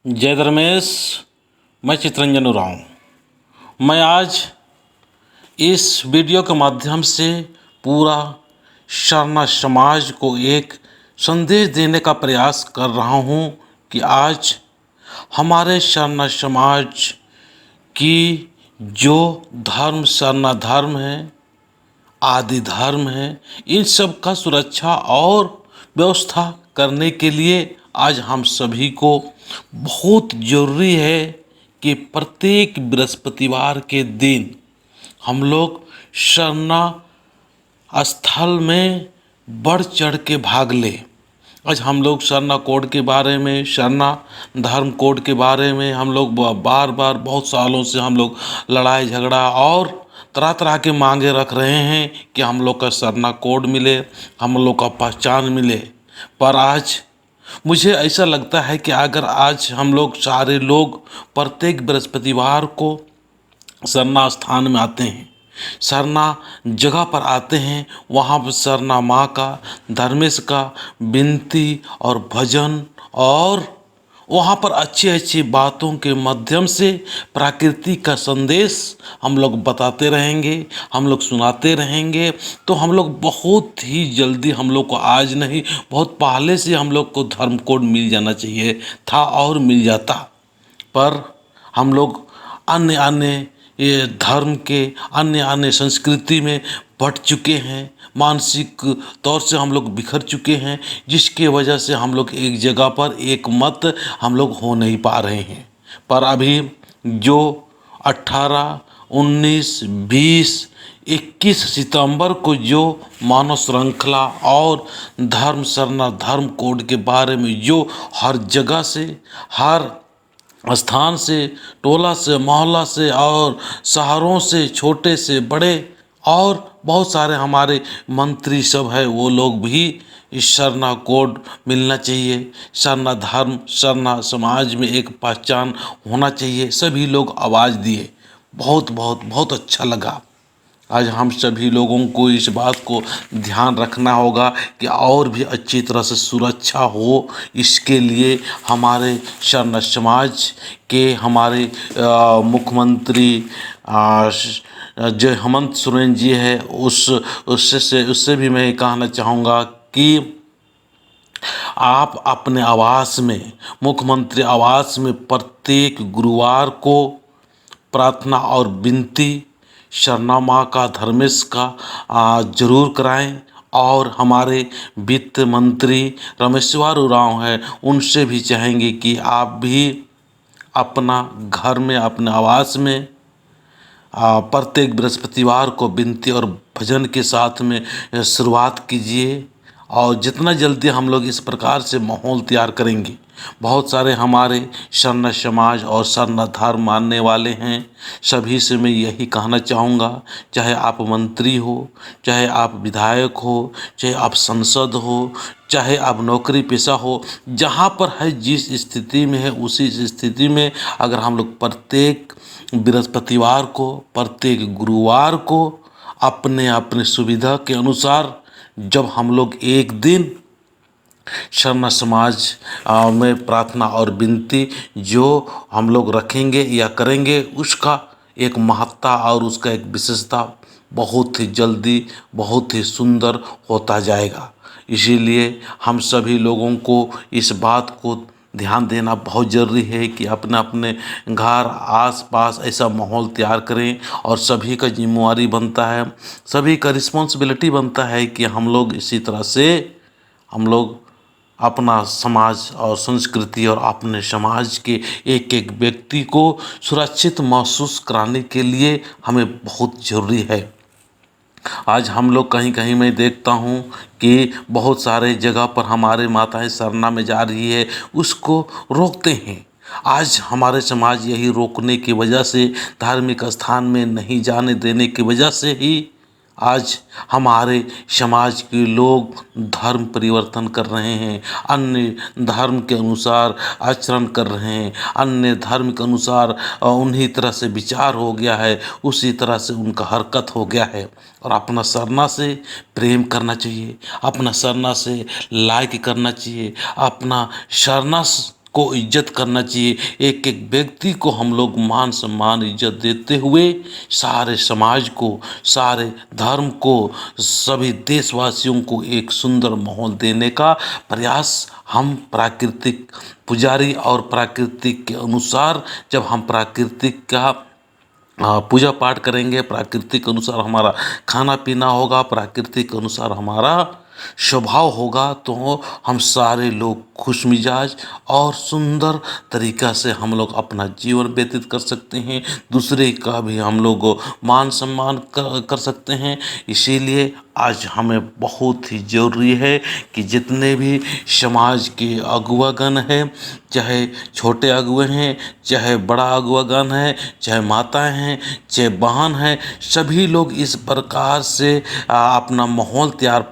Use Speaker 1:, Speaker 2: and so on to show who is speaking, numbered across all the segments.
Speaker 1: जय धर्मेश। मैं चित्रंजन उरांव। मैं आज इस वीडियो के माध्यम से पूरा शरणा समाज को एक संदेश देने का प्रयास कर रहा हूँ कि आज हमारे शरणा समाज की जो धर्म शरणा धर्म है, आदि धर्म है, इन सब का सुरक्षा और व्यवस्था करने के लिए आज हम सभी को बहुत ज़रूरी है कि प्रत्येक बृहस्पतिवार के दिन हम लोग शरणा स्थल में बढ़ चढ़ के भाग ले। आज हम लोग शरणा कोड के बारे में, शरणा धर्म कोड के बारे में हम लोग बार बार बहुत सालों से हम लोग लड़ाई झगड़ा और तरह तरह के मांगे रख रहे हैं कि हम लोग का शरणा कोड मिले, हम लोग का पहचान मिले। पर आज मुझे ऐसा लगता है कि अगर आज हम लोग सारे लोग प्रत्येक बृहस्पतिवार को सरना स्थान में आते हैं, सरना जगह पर आते हैं, वहाँ पर सरना माँ का, धर्मेश का विनती और भजन और वहाँ पर अच्छी अच्छी बातों के माध्यम से प्रकृति का संदेश हम लोग बताते रहेंगे, हम लोग सुनाते रहेंगे। तो हम लोग बहुत ही जल्दी, हम लोग को आज नहीं बहुत पहले से हम लोग को धर्म कोड मिल जाना चाहिए था और मिल जाता। पर हम लोग अन्य अन्य ये धर्म के अन्य अन्य संस्कृति में बट चुके हैं, मानसिक तौर से हम लोग बिखर चुके हैं, जिसके वजह से हम लोग एक जगह पर एक मत हम लोग हो नहीं पा रहे हैं। पर अभी जो 18, 19, 20, 21 सितंबर को जो मानव श्रृंखला और धर्म शरणा धर्म कोड के बारे में जो हर जगह से, हर स्थान से, टोला से, मोहल्ला से और शहरों से, छोटे से बड़े और बहुत सारे हमारे मंत्री सब है, वो लोग भी इस शरणा कोड मिलना चाहिए। शरणा धर्म शरणा समाज में एक पहचान होना चाहिए। सभी लोग आवाज़ दिए, बहुत बहुत बहुत अच्छा लगा। आज हम सभी लोगों को इस बात को ध्यान रखना होगा कि और भी अच्छी तरह से सुरक्षा हो। इसके लिए हमारे शरणा समाज के हमारे मुख्यमंत्री जो हेमंत सोरेन जी है, उससे भी मैं कहना चाहूँगा कि आप अपने आवास में, मुख्यमंत्री आवास में प्रत्येक गुरुवार को प्रार्थना और विनती शरणा माँ का, धर्मेश का जरूर कराएं। और हमारे वित्त मंत्री रामेश्वर उरांव है, उनसे भी चाहेंगे कि आप भी अपना घर में, अपने आवास में प्रत्येक बृहस्पतिवार को विनती और भजन के साथ में शुरुआत कीजिए। और जितना जल्दी हम लोग इस प्रकार से माहौल तैयार करेंगे, बहुत सारे हमारे शरणा समाज और शरणा धर्म मानने वाले हैं, सभी से मैं यही कहना चाहूँगा, चाहे आप मंत्री हो, चाहे आप विधायक हो, चाहे आप सांसद हो, चाहे आप नौकरी पेशा हो, जहाँ पर है जिस स्थिति में है उसी स्थिति में अगर हम लोग प्रत्येक बृहस्पतिवार को, प्रत्येक गुरुवार को अपने अपने सुविधा के अनुसार जब हम लोग एक दिन शरणा समाज में प्रार्थना और विनती जो हम लोग रखेंगे या करेंगे, उसका एक महत्ता और उसका एक विशेषता बहुत ही जल्दी, बहुत ही सुंदर होता जाएगा। इसीलिए हम सभी लोगों को इस बात को ध्यान देना बहुत ज़रूरी है कि अपने अपने घर आस पास ऐसा माहौल तैयार करें। और सभी का जिम्मेवारी बनता है, सभी का रिस्पॉन्सिबिलिटी बनता है कि हम लोग इसी तरह से हम लोग अपना समाज और संस्कृति और अपने समाज के एक एक व्यक्ति को सुरक्षित महसूस कराने के लिए हमें बहुत ज़रूरी है। आज हम लोग कहीं कहीं मैं देखता हूँ कि बहुत सारे जगह पर हमारे माताएं शरणा में जा रही है, उसको रोकते हैं। आज हमारे समाज यही रोकने की वजह से, धार्मिक स्थान में नहीं जाने देने की वजह से ही आज हमारे समाज के लोग धर्म परिवर्तन कर रहे हैं, अन्य धर्म के अनुसार आचरण कर रहे हैं, अन्य धर्म के अनुसार उन्हीं तरह से विचार हो गया है, उसी तरह से उनका हरकत हो गया है। और अपना शरणा से प्रेम करना चाहिए, अपना शरणा से लाइक करना चाहिए, अपना शरणा को इज्जत करना चाहिए। एक एक व्यक्ति को हम लोग मान सम्मान इज्जत देते हुए सारे समाज को, सारे धर्म को, सभी देशवासियों को एक सुंदर माहौल देने का प्रयास हम प्राकृतिक पुजारी और प्राकृतिक के अनुसार जब हम प्राकृतिक का पूजा पाठ करेंगे, प्राकृतिक अनुसार हमारा खाना पीना होगा, प्राकृतिक अनुसार हमारा स्वभाव होगा, तो हम सारे लोग खुश मिजाज और सुंदर तरीक़ा से हम लोग अपना जीवन व्यतीत कर सकते हैं। दूसरे का भी हम लोग मान सम्मान कर सकते हैं। इसीलिए आज हमें बहुत ही ज़रूरी है कि जितने भी समाज के अगुवागण हैं, चाहे छोटे अगुए हैं, चाहे बड़ा अगुवागण है, चाहे माताएं हैं, चाहे बहन हैं, सभी लोग इस प्रकार से अपना माहौल तैयार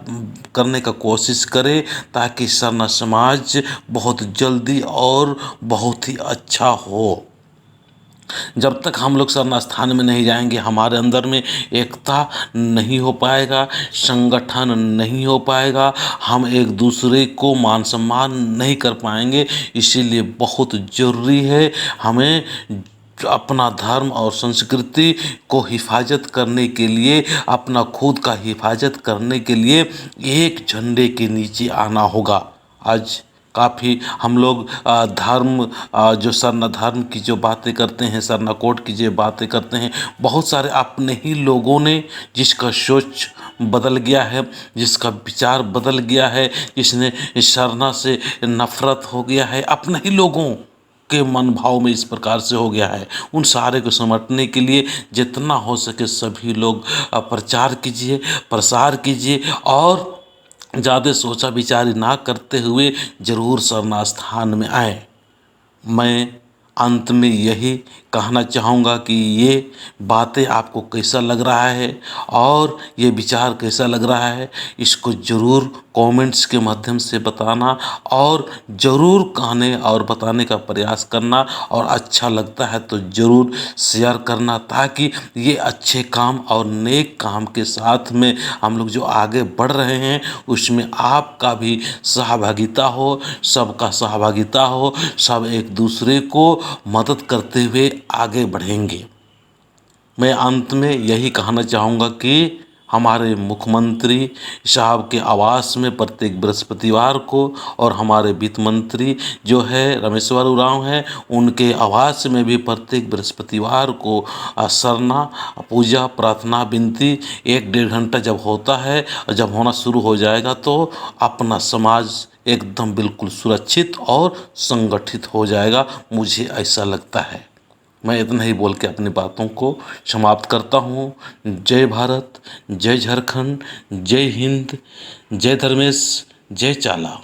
Speaker 1: करने का कोशिश करें ताकि सरना समाज बहुत जल्दी और बहुत ही अच्छा हो। जब तक हम लोग सरना स्थान में नहीं जाएंगे, हमारे अंदर में एकता नहीं हो पाएगा, संगठन नहीं हो पाएगा, हम एक दूसरे को मान सम्मान नहीं कर पाएंगे। इसीलिए बहुत ज़रूरी है हमें अपना धर्म और संस्कृति को हिफाजत करने के लिए, अपना खुद का हिफाजत करने के लिए एक झंडे के नीचे आना होगा। आज काफ़ी हम लोग धर्म जो सरना धर्म की जो बातें करते हैं, सरना कोड की जो बातें करते हैं, बहुत सारे अपने ही लोगों ने जिसका सोच बदल गया है, जिसका विचार बदल गया है, जिसने सरना से नफरत हो गया है, अपने ही लोगों के मन भाव में इस प्रकार से हो गया है। उन सारे को समेटने के लिए जितना हो सके सभी लोग प्रचार कीजिए, प्रसार कीजिए और ज़्यादा सोचा विचारी ना करते हुए ज़रूर सरना स्थान में आए। मैं अंत में यही कहना चाहूँगा कि ये बातें आपको कैसा लग रहा है और ये विचार कैसा लग रहा है, इसको ज़रूर कमेंट्स के माध्यम से बताना और ज़रूर कहने और बताने का प्रयास करना, और अच्छा लगता है तो ज़रूर शेयर करना, ताकि ये अच्छे काम और नेक काम के साथ में हम लोग जो आगे बढ़ रहे हैं उसमें आपका भी सहभागिता हो, सबका सहभागिता हो, सब एक दूसरे को मदद करते हुए आगे बढ़ेंगे। मैं अंत में यही कहना चाहूँगा कि हमारे मुख्यमंत्री साहब के आवास में प्रत्येक बृहस्पतिवार को, और हमारे वित्त मंत्री जो है रामेश्वर उरांव हैं, उनके आवास में भी प्रत्येक बृहस्पतिवार को सरना पूजा प्रार्थना विनती 1-1.5 घंटा जब होता है, और जब होना शुरू हो जाएगा तो अपना समाज एकदम बिल्कुल सुरक्षित और संगठित हो जाएगा, मुझे ऐसा लगता है। मैं इतना ही बोल के अपनी बातों को समाप्त करता हूँ। जय भारत, जय झारखंड, जय हिंद, जय धर्मेश, जय चाला।